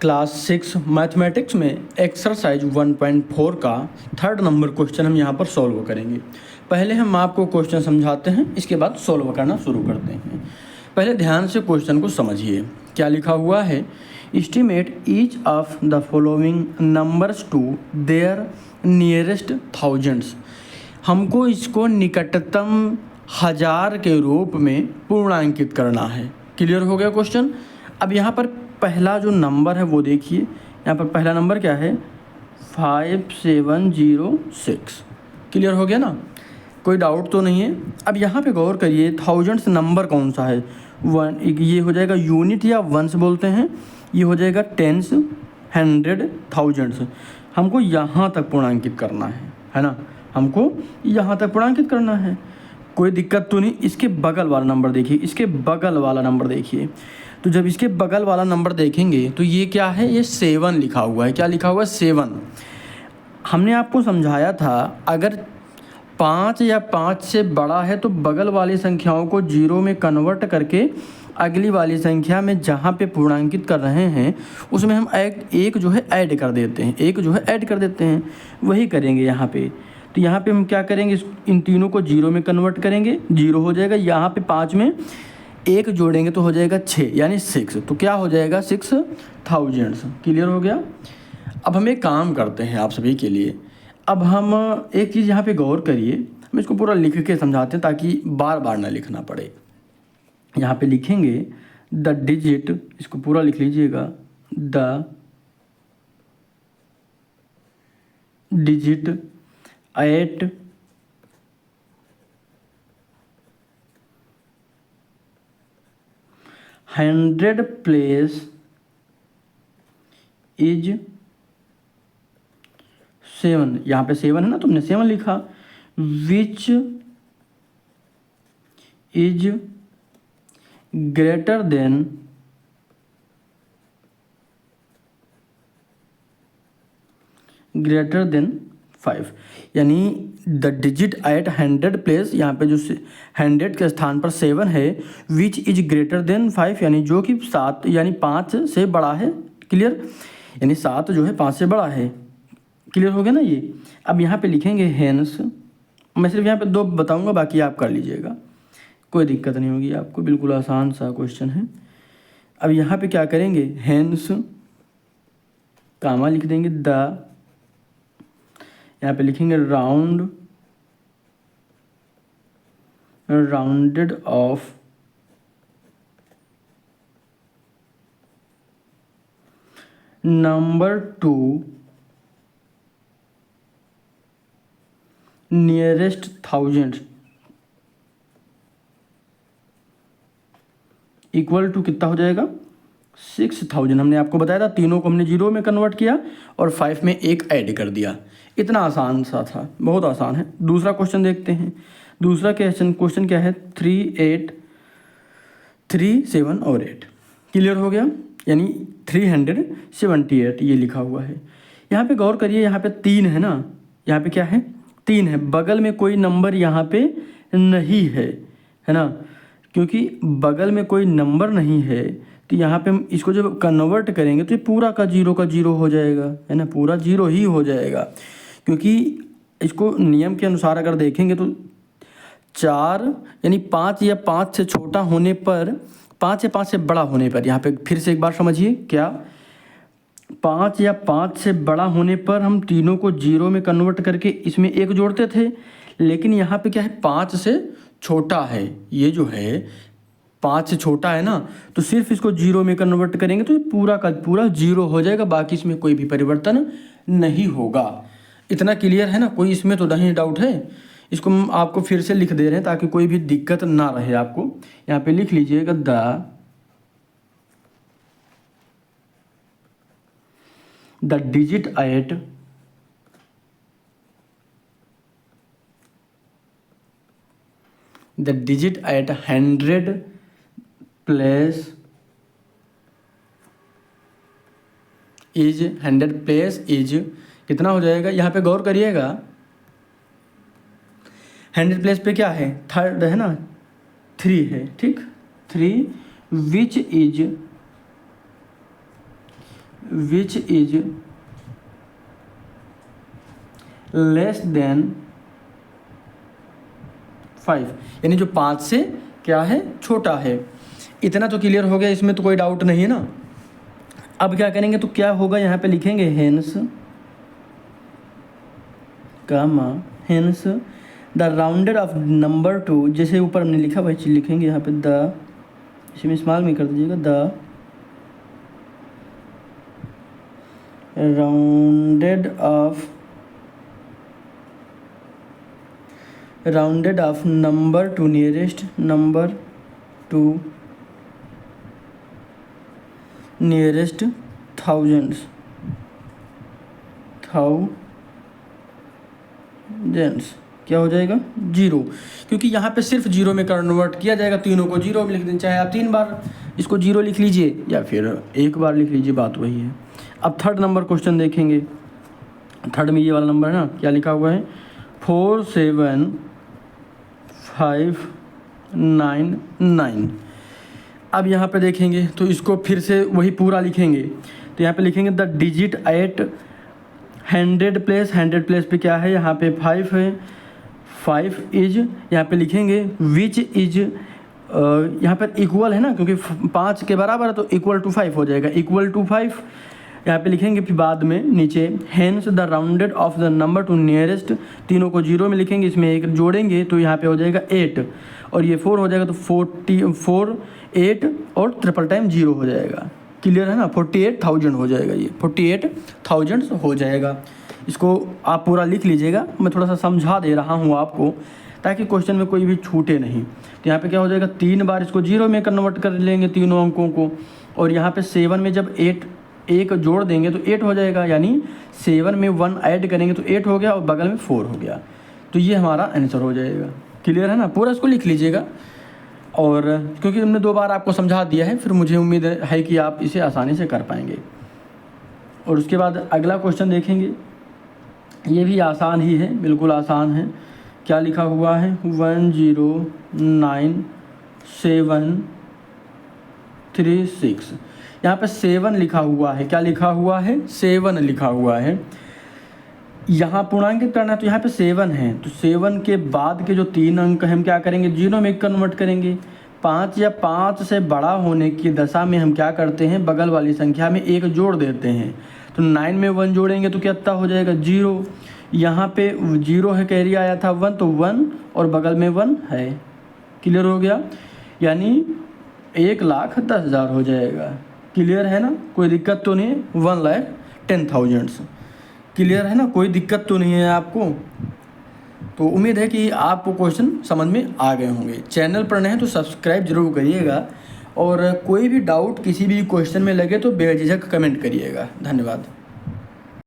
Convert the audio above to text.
Class 6 mathematics में exercise 1.4 का third number question हम यहाँ पर सॉल्व करेंगे। पहले हम आपको क्वेश्चन समझाते हैं, इसके बाद सॉल्व करना शुरू करते हैं। पहले ध्यान से क्वेश्चन को समझिए। क्या लिखा हुआ है? Estimate each of the following numbers to their nearest thousands. हमको इसको निकटतम हज़ार के रूप में पूर्णांकित करना है। क्लियर हो गया क्वेश्चन? अब यहाँ पर पहला जो नंबर है वो देखिए। यहाँ पर पहला नंबर क्या है? 5706। क्लियर हो गया ना? कोई डाउट तो नहीं है। अब यहाँ पे गौर करिए, थाउजेंड्स नंबर कौन सा है? वन, ये हो जाएगा यूनिट या वंस बोलते हैं। ये हो जाएगा टेंस, हंड्रेड, थाउजेंड्स। हमको यहाँ तक पूर्णांकित करना है ना? हमको यहाँ तक पूर्णांकित करना है। कोई दिक्कत तो नहीं। इसके बगल वाला नंबर देखिए, इसके बगल वाला नंबर देखिए। तो जब इसके बगल वाला नंबर देखेंगे तो ये क्या है? ये 7 लिखा हुआ है। क्या लिखा हुआ है? 7। हमने आपको समझाया था अगर 5 या 5 से बड़ा है तो बगल वाली संख्याओं को जीरो में कन्वर्ट करके अगली वाली संख्या में जहाँ पे पूर्णांकित कर रहे हैं उसमें हम एक जो है ऐड कर देते हैं। एक जो है ऐड कर देते हैं, वही करेंगे यहाँ पे। तो यहाँ पे हम क्या करेंगे? इन तीनों को जीरो में कन्वर्ट करेंगे, जीरो हो जाएगा। यहाँ पे 5 में एक जोड़ेंगे तो हो जाएगा 6, यानी 6। तो क्या हो जाएगा? 6000। क्लियर हो गया? अब हम एक काम करते हैं आप सभी के लिए। अब हम एक चीज़ यहाँ पे गौर करिए, हम इसको पूरा लिख के समझाते हैं ताकि बार बार ना लिखना पड़े। यहाँ पे लिखेंगे द डिजिट, इसको पूरा लिख लीजिएगा, the digit at hundred place is 7। यहाँ पे 7 है ना, तुमने 7 लिखा। Which is greater than greater than 5, यानी द डिजिट एट 100 प्लेस, यहाँ पे जो 100 के स्थान पर 7 है। विच इज ग्रेटर देन 5, यानी जो कि 7 यानी 5 से बड़ा है। क्लियर? यानी 7 जो है 5 से बड़ा है। क्लियर हो गया ना ये? अब यहाँ पे लिखेंगे हेंस। मैं सिर्फ यहाँ पे 2 बताऊँगा, बाकी आप कर लीजिएगा, कोई दिक्कत नहीं होगी आपको। बिल्कुल आसान सा क्वेश्चन है। अब यहाँ पे क्या करेंगे? हेंस कामा लिख देंगे, द, यहाँ पे लिखेंगे rounded off number to nearest thousand equal to कितना हो जाएगा? 6000। हमने आपको बताया था, तीनों को हमने जीरो में कन्वर्ट किया और 5 में एक ऐड कर दिया। इतना आसान सा था, बहुत आसान है। दूसरा क्वेश्चन देखते हैं। दूसरा क्वेश्चन क्या है? 3, 8, 3, 7 और 8। क्लियर हो गया? यानी 378 ये लिखा हुआ है। यहाँ पे गौर करिए, यहाँ पे 3 है ना, यहाँ पे क्या है? 3 है। बगल में कोई नंबर यहाँ पे नहीं है ना? क्योंकि बगल में कोई नंबर नहीं है तो यहाँ पे हम इसको जब कन्वर्ट करेंगे तो ये पूरा का जीरो हो जाएगा, है ना? पूरा जीरो ही हो जाएगा। क्योंकि इसको नियम के अनुसार अगर देखेंगे तो 4 यानी 5 या 5 से छोटा होने पर, 5 या 5 से बड़ा होने पर, यहाँ पे फिर से एक बार समझिए, क्या 5 या 5 से बड़ा होने पर हम तीनों को जीरो में कन्वर्ट करके इसमें एक जोड़ते थे। लेकिन यहाँ पे क्या है? 5 से छोटा है। ये जो है 5 से छोटा है ना, तो सिर्फ इसको जीरो में कन्वर्ट करेंगे तो ये पूरा का पूरा जीरो हो जाएगा, बाकी इसमें कोई भी परिवर्तन नहीं होगा। इतना क्लियर है ना? कोई इसमें तो नहीं डाउट है? इसको हम आपको फिर से लिख दे रहे हैं ताकि कोई भी दिक्कत ना रहे आपको। यहाँ पे लिख लीजिएगा the digit at the digit at 100 place is 100 place is कितना हो जाएगा? यहाँ पे गौर करिएगा, 100 प्लेस पे क्या है? थर्ड है ना, 3 है। ठीक, 3 which is which is less than 5, यानी जो 5 से क्या है, छोटा है। इतना तो क्लियर हो गया, इसमें तो कोई डाउट नहीं है ना। अब क्या करेंगे, तो क्या होगा, यहाँ पे लिखेंगे hence comma hence the rounded off number 2, जैसे ऊपर हमने लिखा वही चीज़ लिखेंगे यहाँ पे, द, इसमें स्मॉल में कर दीजिएगा, the rounded off number 2 nearest number 2 nearest thousands क्या हो जाएगा, 0, क्योंकि यहाँ पे सिर्फ 0 में कन्वर्ट किया जाएगा, तीनों को 0 में लिख दें, चाहे आप 3 बार इसको 0 लिख लीजिए या फिर 1 बार लिख लीजिए, बात वही है। अब थर्ड नंबर क्वेश्चन देखेंगे। थर्ड में ये वाला नंबर है ना, क्या लिखा हुआ है, 47599। अब यहाँ पे देखेंगे तो इसको फिर से वही पूरा लिखेंगे, तो यहाँ पे लिखेंगे द डिजिट एट 100 प्लेस पे क्या है, यहाँ पे 5 है, 5 इज, यहाँ पे लिखेंगे विच इज, यहाँ पर इक्वल है ना, क्योंकि 5 के बराबर है तो इक्वल टू 5 हो जाएगा, इक्वल टू 5 यहाँ पे लिखेंगे। फिर बाद में नीचे hence the rounded of the number 2 nearest, तीनों को 0 में लिखेंगे, इसमें एक जोड़ेंगे तो यहाँ पे हो जाएगा 8 और ये 4 हो जाएगा, तो 4 8 और ट्रिपल टाइम 0 हो जाएगा। क्लियर है ना, 48,000 हो जाएगा, ये 48,000 हो जाएगा। इसको आप पूरा लिख लीजिएगा, मैं थोड़ा सा समझा दे रहा हूँ आपको ताकि क्वेश्चन में कोई भी छूटे नहीं। तो यहाँ पे क्या हो जाएगा, 3 बार इसको 0 में कन्वर्ट कर लेंगे तीनों अंकों को, और यहाँ पे 7 में जब 1 जोड़ देंगे तो 8 हो जाएगा, यानी 7 में 1 ऐड करेंगे तो 8 हो गया और बगल में 4 हो गया, तो ये हमारा आंसर हो जाएगा। क्लियर है ना, पूरा इसको लिख लीजिएगा। और क्योंकि हमने 2 बार आपको समझा दिया है, फिर मुझे उम्मीद है कि आप इसे आसानी से कर पाएंगे। और उसके बाद अगला क्वेश्चन देखेंगे, ये भी आसान ही है, बिल्कुल आसान है। क्या लिखा हुआ है, 109,736, यहाँ पे 7 लिखा हुआ है, क्या लिखा हुआ है, 7 लिखा हुआ है। यहाँ पूर्णांकित करना है तो यहाँ पे 7 है, तो 7 के बाद के जो 3 अंक हैं हम क्या करेंगे, 0 में कन्वर्ट करेंगे। 5 या 5 से बड़ा होने की दशा में हम क्या करते हैं, बगल वाली संख्या में 1 जोड़ देते हैं, तो 9 में 1 जोड़ेंगे तो कितना हो जाएगा, 0। यहाँ पे 0 है, कैरी आया था 1, तो 1 और बगल में 1 है। क्लियर हो गया, यानी 1,10,000 हो जाएगा। क्लियर है ना, कोई दिक्कत तो नहीं है, 1,10,000। क्लियर है ना, कोई दिक्कत तो नहीं है आपको। तो उम्मीद है कि आपको क्वेश्चन समझ में आ गए होंगे। चैनल पर नए हैं तो सब्सक्राइब जरूर करिएगा, और कोई भी डाउट किसी भी क्वेश्चन में लगे तो बेझिझक कमेंट करिएगा। धन्यवाद।